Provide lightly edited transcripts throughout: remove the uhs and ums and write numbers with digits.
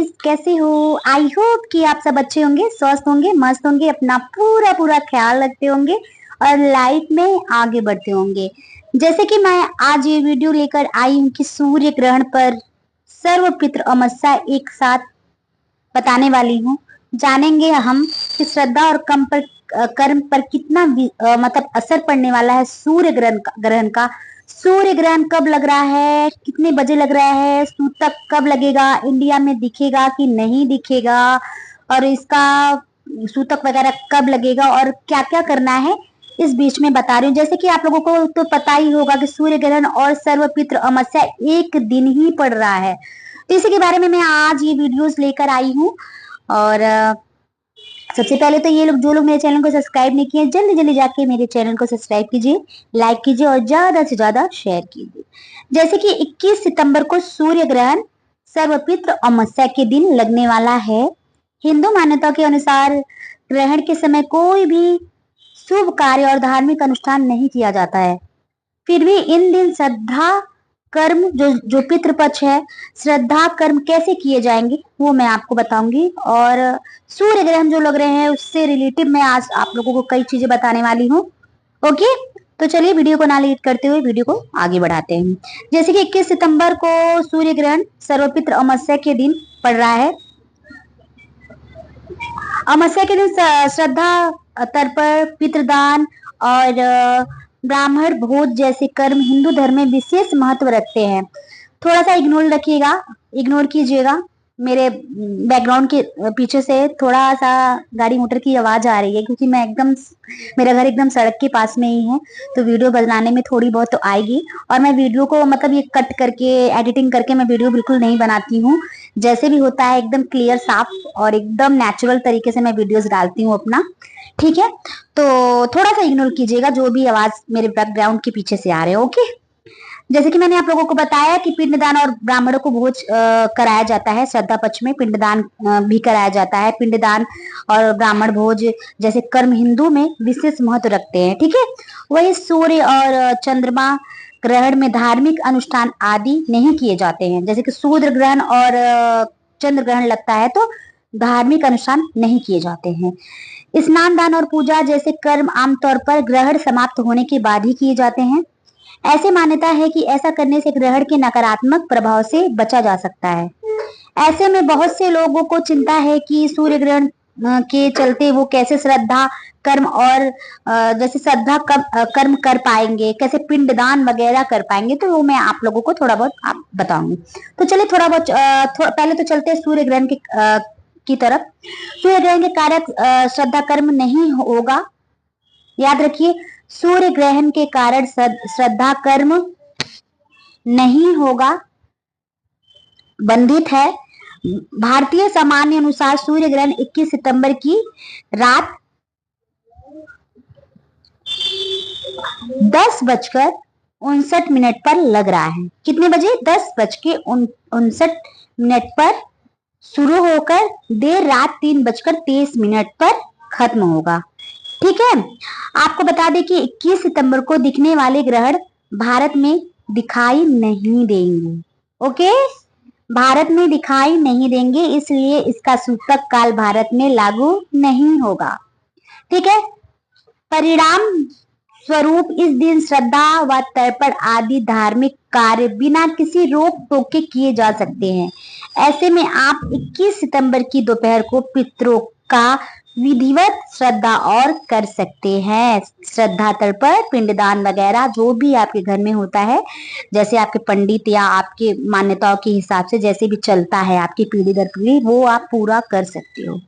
Guys, कैसे हो? I hope कि आप सब अच्छे होंगे, स्वस्थ होंगे, मस्त होंगे, अपना पूरा पूरा ख्याल रखते होंगे और लाइफ में आगे बढ़ते होंगे। जैसे कि मैं आज ये वीडियो लेकर आई हूँ कि सूर्य ग्रहण पर सर्वपित्र अमावस्या एक साथ बताने वाली हूँ। जानेंगे हम कि श्रद्धा और कर्म पर कितना मतलब असर पड़ने वाला है सूर्य ग्रहण का। सूर्य ग्रहण कब लग रहा है, कितने बजे लग रहा है, सूतक कब लगेगा, इंडिया में दिखेगा कि नहीं दिखेगा, और इसका सूतक वगैरह कब लगेगा और क्या क्या करना है इस बीच में बता रही हूँ। जैसे कि आप लोगों को तो पता ही होगा कि सूर्य ग्रहण और सर्वपित्र अमावस्या एक दिन ही पड़ रहा है, तो इसी के बारे में मैं आज ये वीडियोस लेकर आई हूँ। और सबसे पहले तो ये लोग जो लोग मेरे चैनल को सब्सक्राइब नहीं किए, जल्दी जल्दी जाके मेरे चैनल को सब्सक्राइब कीजिए, लाइक कीजिए और ज्यादा से ज्यादा शेयर कीजिए। जैसे कि 21 सितंबर को सूर्य ग्रहण सर्वपित्र अमावस्या के दिन लगने वाला है। हिंदू मान्यता के अनुसार ग्रहण के समय कोई भी शुभ कार्य और धार्मिक अनुष्ठान नहीं किया जाता है। फिर भी इन दिन श्रद्धा कर्म जो पितृपक्ष है, श्रद्धा कर्म कैसे किए जाएंगे वो मैं आपको बताऊंगी। और सूर्य ग्रहण जो लग रहे हैं उससे रिलेटिव मैं आज आप लोगों को कई चीजें बताने वाली हूँ। ओके, तो चलिए वीडियो को ना लेट करते हुए वीडियो को आगे बढ़ाते हैं। जैसे कि 21 सितंबर को सूर्य ग्रहण सर्वपित्र अमावस्या के दिन पड़ रहा है। अमावस्या के दिन श्रद्धा तर्पण, पितृदान और ब्राह्मण भोज जैसे कर्म हिंदू धर्म में विशेष महत्व रखते हैं। थोड़ा सा इग्नोर कीजिएगा। मेरे बैकग्राउंड के पीछे से थोड़ा सा गाड़ी मोटर की आवाज आ रही है, क्योंकि मेरा घर एकदम सड़क के पास में ही है, तो वीडियो बनाने में थोड़ी बहुत तो आएगी। और मैं वीडियो को मतलब ये कट करके एडिटिंग करके मैं वीडियो बिल्कुल नहीं बनाती हूँ। जैसे भी होता है एकदम क्लियर, साफ और एकदम नेचुरल तरीके से मैं वीडियोस डालती हूँ अपना। ठीक है, तो थोड़ा सा इग्नोर कीजिएगा जो भी आवाज मेरे बैकग्राउंड के पीछे से आ रहे हैं। ओके, जैसे कि मैंने आप लोगों को बताया कि पिंडदान और ब्राह्मणों को भोज कराया जाता है। श्रद्धा पक्ष में पिंडदान भी कराया जाता है। पिंडदान और ब्राह्मण भोज जैसे कर्म हिंदू में विशेष महत्व रखते हैं। ठीक है, वही सूर्य और चंद्रमा ग्रहण में धार्मिक अनुष्ठान आदि नहीं किए जाते हैं। जैसे कि सूर्य ग्रहण और चंद्र ग्रहण लगता है तो धार्मिक अनुष्ठान नहीं किए जाते हैं। स्नान दान और पूजा जैसे कर्म आमतौर पर ग्रहण समाप्त होने के बाद ही किए जाते हैं। ऐसे मान्यता है कि ऐसा करने से ग्रहण के नकारात्मक प्रभाव से बचा जा सकता है। ऐसे में बहुत से लोगों को चिंता है कि सूर्य ग्रहण के चलते वो कैसे श्रद्धा कर्म और जैसे कर्म कर पाएंगे, कैसे पिंडदान वगैरह कर पाएंगे, तो वो मैं आप लोगों को थोड़ा बहुत आप बताऊंगी। तो चलिए थोड़ा बहुत पहले तो चलते हैं सूर्य ग्रहण की तरफ। सूर्य ग्रहण के कारक श्रद्धा कर्म नहीं होगा। याद रखिए, सूर्य ग्रहण के कारण श्रद्धा कर्म नहीं होगा, बंधित है। भारतीय सामान्य अनुसार सूर्य ग्रहण 21 सितंबर की रात 10:59 पर लग रहा है। कितने बजे? 10:59 पर शुरू होकर देर रात 3:23 पर खत्म होगा। ठीक है, आपको बता दें कि 21 सितंबर को दिखने वाले ग्रहण भारत में दिखाई नहीं देंगे। ओके, भारत में दिखाई नहीं देंगे, इसलिए इसका सूतक काल भारत में लागू नहीं होगा। ठीक है, परिणाम स्वरूप इस दिन श्रद्धा व तर्पण आदि धार्मिक कार्य बिना किसी रोक टोक के किए जा सकते हैं। ऐसे में आप 21 सितंबर की दोपहर को पितरों का विधिवत श्रद्धा और कर सकते हैं। श्रद्धा तर्पण, पिंडदान वगैरह जो भी आपके घर में होता है, जैसे आपके पंडित या आपके मान्यताओं के हिसाब से जैसे भी चलता है आपकी पीढ़ी दर पीढ़ी, वो आप पूरा कर सकते हो।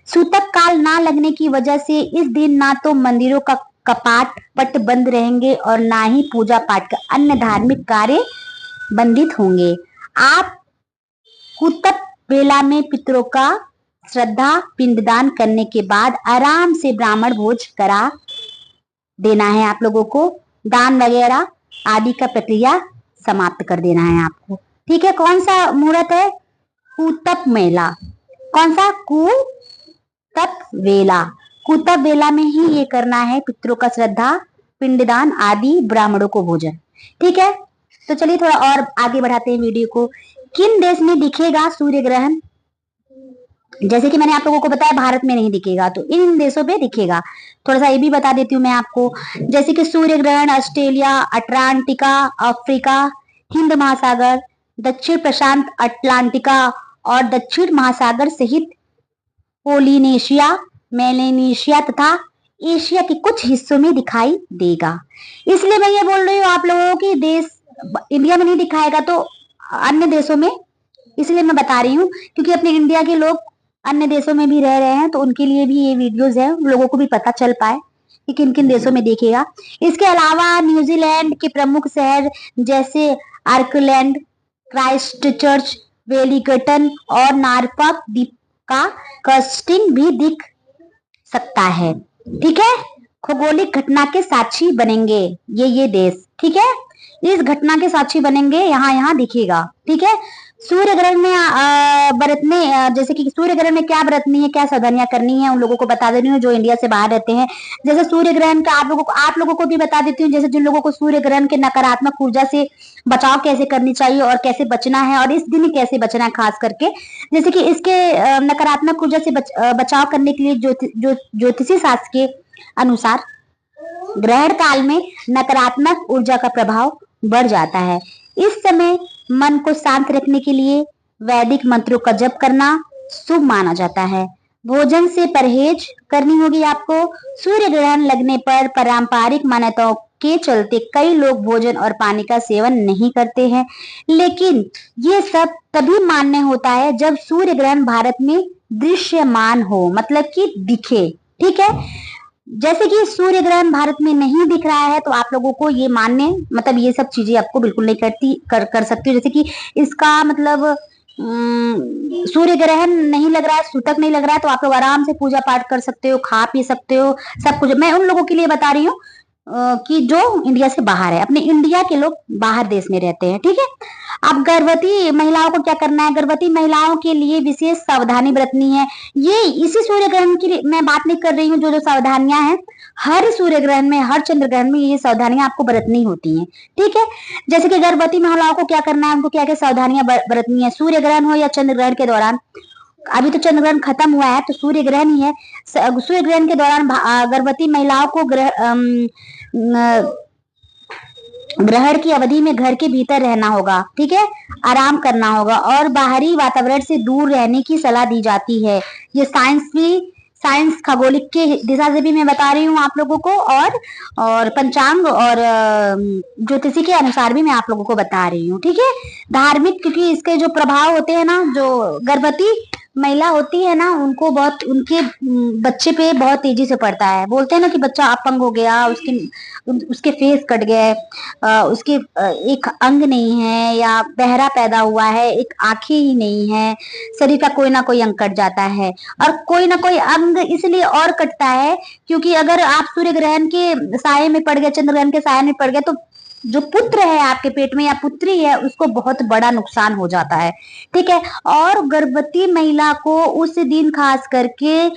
सूतक काल ना लगने की वजह से इस दिन ना तो मंदिरों का कपाट पट बंद रहेंगे और ना ही पूजा पाठ का अन्य धार्मिक कार्य बंदित होंगे। आप कुतप बेला में पितरों का श्रद्धा पिंडदान करने के बाद आराम से ब्राह्मण भोज करा देना है आप लोगों को। दान वगैरह आदि का प्रक्रिया समाप्त कर देना है आपको। ठीक है, कौन सा मुहूर्त है? कुतप मेला। कौन सा? कुतप वेला। कुतप वेला में ही ये करना है, पितरों का श्रद्धा पिंडदान आदि, ब्राह्मणों को भोजन। ठीक है, तो चलिए थोड़ा और आगे बढ़ाते हैं वीडियो को। किन देश में दिखेगा सूर्य ग्रहण? जैसे कि मैंने आप लोगों को बताया भारत में नहीं दिखेगा, तो इन देशों पे दिखेगा। थोड़ा सा ये भी बता देती हूँ मैं आपको, जैसे कि सूर्य ग्रहण ऑस्ट्रेलिया, अटलांटिका, अफ्रीका, हिंद महासागर, दक्षिण प्रशांत अटलांटिका और दक्षिण महासागर सहित पोलिनेशिया, मेलेनेशिया तथा एशिया के कुछ हिस्सों में दिखाई देगा। इसलिए मैं ये बोल रही हूँ आप लोगों की देश इंडिया में नहीं दिखाएगा तो अन्य देशों में, इसलिए मैं बता रही हूँ क्योंकि अपने इंडिया के लोग अन्य देशों में भी रह रहे हैं, तो उनके लिए भी ये वीडियोस है, लोगों को भी पता चल पाए कि किन किन देशों में देखेगा। इसके अलावा न्यूजीलैंड के प्रमुख शहर जैसे आर्कलैंड, क्राइस्ट चर्च, वेलिंगटन और नॉर्फॉक द्वीप का कस्टिंग भी दिख सकता है। ठीक है, खगोलिक घटना के साक्षी बनेंगे ये देश। ठीक है, इस घटना के साक्षी बनेंगे, यहाँ यहाँ दिखेगा। ठीक है, सूर्य ग्रहण में बरतने जैसे कि सूर्य ग्रहण में क्या बरतनी है, क्या सावधानियां करनी है, उन लोगों को बता दे रही हूँ जो इंडिया से बाहर रहते हैं। जैसे सूर्य ग्रहण का आप लोगों को भी बता देती हूँ, जैसे जिन लोगों को सूर्य ग्रहण के नकारात्मक ऊर्जा से बचाव कैसे करनी चाहिए और कैसे बचना है, और इस दिन कैसे बचना है खास करके। जैसे कि इसके नकारात्मक ऊर्जा से बचाव करने के लिए ज्योतिषी शास्त्र के अनुसार ग्रहण काल में नकारात्मक ऊर्जा का प्रभाव बढ़ जाता है। इस समय मन को शांत रखने के लिए वैदिक मंत्रों का जप करना शुभ माना जाता है। भोजन से परहेज करनी होगी आपको। सूर्य ग्रहण लगने पर पारंपरिक मान्यताओं के चलते कई लोग भोजन और पानी का सेवन नहीं करते हैं, लेकिन ये सब तभी मान्य होता है जब सूर्य ग्रहण भारत में दृश्यमान हो, मतलब कि दिखे। ठीक है, जैसे कि सूर्य ग्रहण भारत में नहीं दिख रहा है तो आप लोगों को ये मानने मतलब ये सब चीजें आपको बिल्कुल नहीं कर सकती हो। जैसे कि इसका मतलब सूर्य ग्रहण नहीं लग रहा है, सूतक नहीं लग रहा है, तो आप लोग आराम से पूजा पाठ कर सकते हो, खा पी सकते हो, सब कुछ। मैं उन लोगों के लिए बता रही हूँ कि जो इंडिया से बाहर है, अपने इंडिया के लोग बाहर देश में रहते हैं। ठीक है, अब गर्भवती महिलाओं को क्या करना है, गर्भवती महिलाओं के लिए विशेष सावधानी बरतनी है। ये इसी सूर्य ग्रहण की मैं बात नहीं कर रही हूँ, जो जो सावधानियां हैं हर सूर्य ग्रहण में, हर चंद्र ग्रहण में ये सावधानियां आपको बरतनी होती हैं। ठीक है, जैसे कि गर्भवती महिलाओं को क्या करना है, उनको क्या क्या सावधानियां बरतनी है सूर्य ग्रहण हो या चंद्र ग्रहण के दौरान। अभी तो चंद्र ग्रहण खत्म हुआ है तो सूर्य ग्रहण ही है। सूर्य ग्रहण के दौरान गर्भवती महिलाओं को ग्रहण की अवधि में घर के भीतर रहना होगा। ठीक है, आराम करना होगा और बाहरी वातावरण से दूर रहने की सलाह दी जाती है। ये साइंस खगोलिक के दिशा से भी मैं बता रही हूँ आप लोगों को, और पंचांग और ज्योतिषी के अनुसार भी मैं आप लोगों को बता रही हूँ। ठीक है, धार्मिक, क्योंकि इसके जो प्रभाव होते हैं ना, जो गर्भवती महिला होती है ना, उनको बहुत उनके बच्चे पे बहुत तेजी से पड़ता है। बोलते हैं ना कि बच्चा अपंग हो गया, उसके फेस कट गए, उसके एक अंग नहीं है, या बहरा पैदा हुआ है, एक आंखें ही नहीं है, शरीर का कोई ना कोई अंग कट जाता है। और कोई ना कोई अंग इसलिए और कटता है क्योंकि अगर आप सूर्य ग्रहण के साये में पड़ गए, चंद्र ग्रहण के साये में पड़ गए, तो जो पुत्र है आपके पेट में या पुत्री है, उसको बहुत बड़ा नुकसान हो जाता है। ठीक है, और गर्भवती महिला को उस दिन खास करके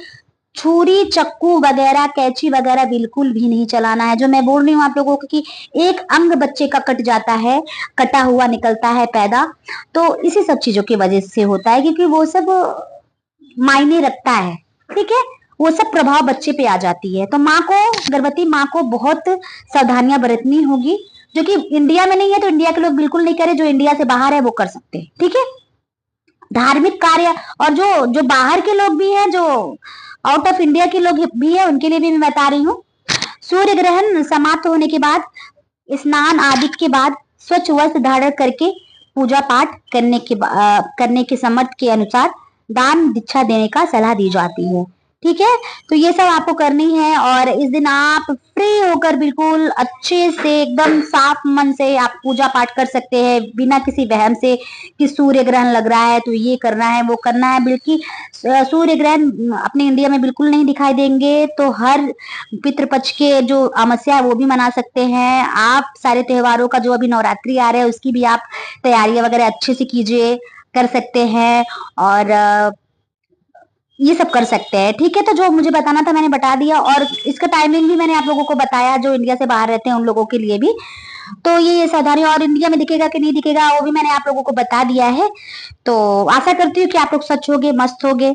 छुरी, चक्कू वगैरह, कैंची वगैरह बिल्कुल भी नहीं चलाना है। जो मैं बोल रही हूँ आप लोगों को कि एक अंग बच्चे का कट जाता है, कटा हुआ निकलता है पैदा, तो इसी सब चीजों की वजह से होता है, क्योंकि वो सब मायने रखता है। ठीक है, वो सब प्रभाव बच्चे पे आ जाती है। तो माँ को, गर्भवती माँ को बहुत सावधानियां बरतनी होगी, जो कि इंडिया में नहीं है तो इंडिया के लोग बिल्कुल नहीं करे, जो इंडिया से बाहर है वो कर सकते हैं। ठीक है, धार्मिक कार्य, और जो जो बाहर के लोग भी हैं, जो आउट ऑफ इंडिया के लोग भी है, उनके लिए भी मैं बता रही हूँ। सूर्य ग्रहण समाप्त होने के बाद, स्नान आदि के बाद स्वच्छ वस्त्र धारण करके पूजा पाठ करने के समर्थ के अनुसार दान दीक्षा देने का सलाह दी जाती है। ठीक है, तो ये सब आपको करनी है, और इस दिन आप फ्री होकर बिल्कुल अच्छे से एकदम साफ मन से आप पूजा पाठ कर सकते हैं, बिना किसी वहम से कि सूर्य ग्रहण लग रहा है तो ये करना है वो करना है। बल्कि सूर्य ग्रहण अपने इंडिया में बिल्कुल नहीं दिखाई देंगे, तो हर पितृपक्ष के जो अमावस्या है वो भी मना सकते हैं आप। सारे त्योहारों का जो अभी नवरात्रि आ रहा है उसकी भी आप तैयारियां वगैरह अच्छे से कीजिए, कर सकते हैं, और ये सब कर सकते हैं। ठीक है, तो जो मुझे बताना था मैंने बता दिया, और इसका टाइमिंग भी मैंने आप लोगों को बताया, जो इंडिया से बाहर रहते हैं उन लोगों के लिए भी। तो ये सावधानी, और इंडिया में दिखेगा कि नहीं दिखेगा वो भी मैंने आप लोगों को बता दिया है। तो आशा करती हूँ कि आप लोग सच होगे, मस्त होगे,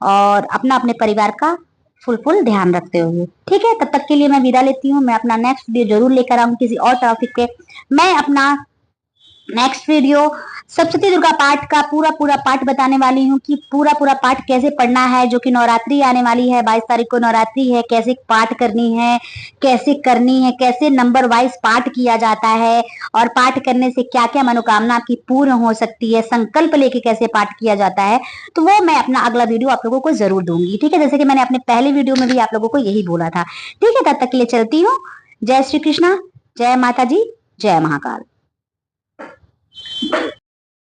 और अपना अपने परिवार का फुल ध्यान रखते हुए। ठीक है, तब तक के लिए मैं विदा लेती हूँ। मैं अपना नेक्स्ट वीडियो जरूर लेकर आऊंगी किसी और टॉपिक पे। मैं अपना नेक्स्ट वीडियो सप्तशती दुर्गा पाठ का पूरा पाठ बताने वाली हूँ कि पूरा पाठ कैसे पढ़ना है, जो कि नवरात्रि आने वाली है, 22 तारीख को नवरात्रि है, कैसे पाठ करनी है, कैसे नंबर वाइज पाठ किया जाता है, और पाठ करने से क्या क्या मनोकामना आपकी पूर्ण हो सकती है, संकल्प लेके कैसे पाठ किया जाता है। तो वो मैं अपना अगला वीडियो आप लोगों को जरूर दूंगी। ठीक है, जैसे कि मैंने अपने पहले वीडियो में भी आप लोगों को यही बोला था। ठीक है, तब तक के लिए चलती हूँ। जय श्री कृष्णा, जय माता जी, जय महाकाल।